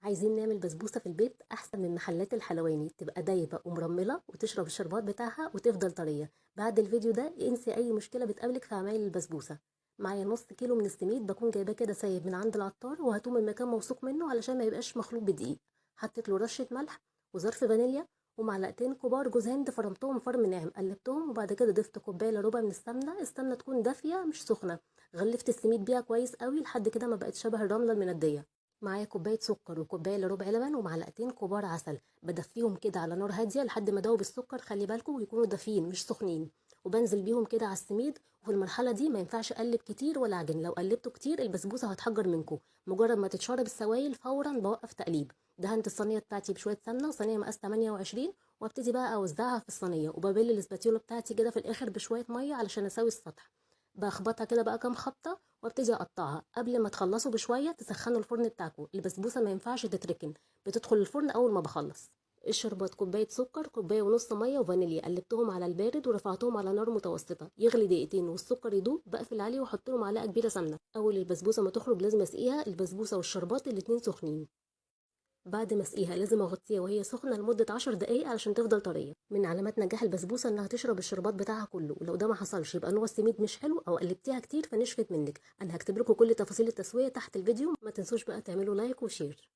عايزين نعمل بسبوسة في البيت أحسن من محلات الحلواني، تبقى دايبة ومرملة وتشرب الشربات بتاعها وتفضل طرية. بعد الفيديو ده انسي أي مشكلة بتقابلك في عمايل البسبوسة. معايا نص كيلو من السميد بكون جايباه كده سايب من عند العطار، وهاتوه من مكان موثوق منه علشان ما يبقاش مخلوط بدقيق. حطيت له رشة ملح وظرف فانيليا ومعلقتين كبار جوز هند فرمتهم فرم ناعم، قلبتهم وبعد كده ضفت كوباية الا ربع من السمنة. السمنة تكون دافية مش سخنة. غلفت السميد بيها كويس قوي لحد كده ما بقت شبه الرملة المندية. معايا كوبايه سكر وكوبايه الا ربع لبن ومعلقتين كبار عسل، بدفيهم كده على نار هاديه لحد ما دوب السكر. خلي بالكم يكونوا دافيين مش سخنين. وبنزل بيهم كده على السميد. وفي المرحله دي ما ينفعش اقلب كتير ولا عجن، لو قلبته كتير البسبوسه هتحجر منكم. مجرد ما تتشرب السوائل فورا بوقف تقليب. دهنت الصينيه بتاعتي بشويه سمنه، صينيه مقاس 28، وابتدي بقى اوزعها في الصينيه، وببل الاسباتيولا بتاعتي كده في الاخر بشويه ميه علشان اسوي السطح. بخبطها كده بقى كام خبطه وابتدي اقطعها. قبل ما تخلصوا بشويه تسخنوا الفرن بتاعكم، البسبوسه ما ينفعش تتركن، بتدخل الفرن اول ما بخلص. الشربات كوبايه سكر، كوبايه ونص ميه وفانيليا، قلبتهم على البارد ورفعتهم على نار متوسطه يغلي دقيقتين والسكر يدوب، بقفل عليه واحط له معلقه كبيره سمنه. اول البسبوسه ما تخرج لازم اسقيها، البسبوسه والشربات الاتنين سخنين. بعد ما اسقيها لازم اغطيها وهي سخنه لمده 10 دقائق علشان تفضل طريه. من علامات نجاح البسبوسه انها تشرب الشربات بتاعها كله، ولو ده ما حصلش يبقى نوع السميد مش حلو او قلبتيها كتير فنشفت منك. انا هكتب لكم كل تفاصيل التسويه تحت الفيديو. ما تنسوش بقى تعملوا لايك وشير.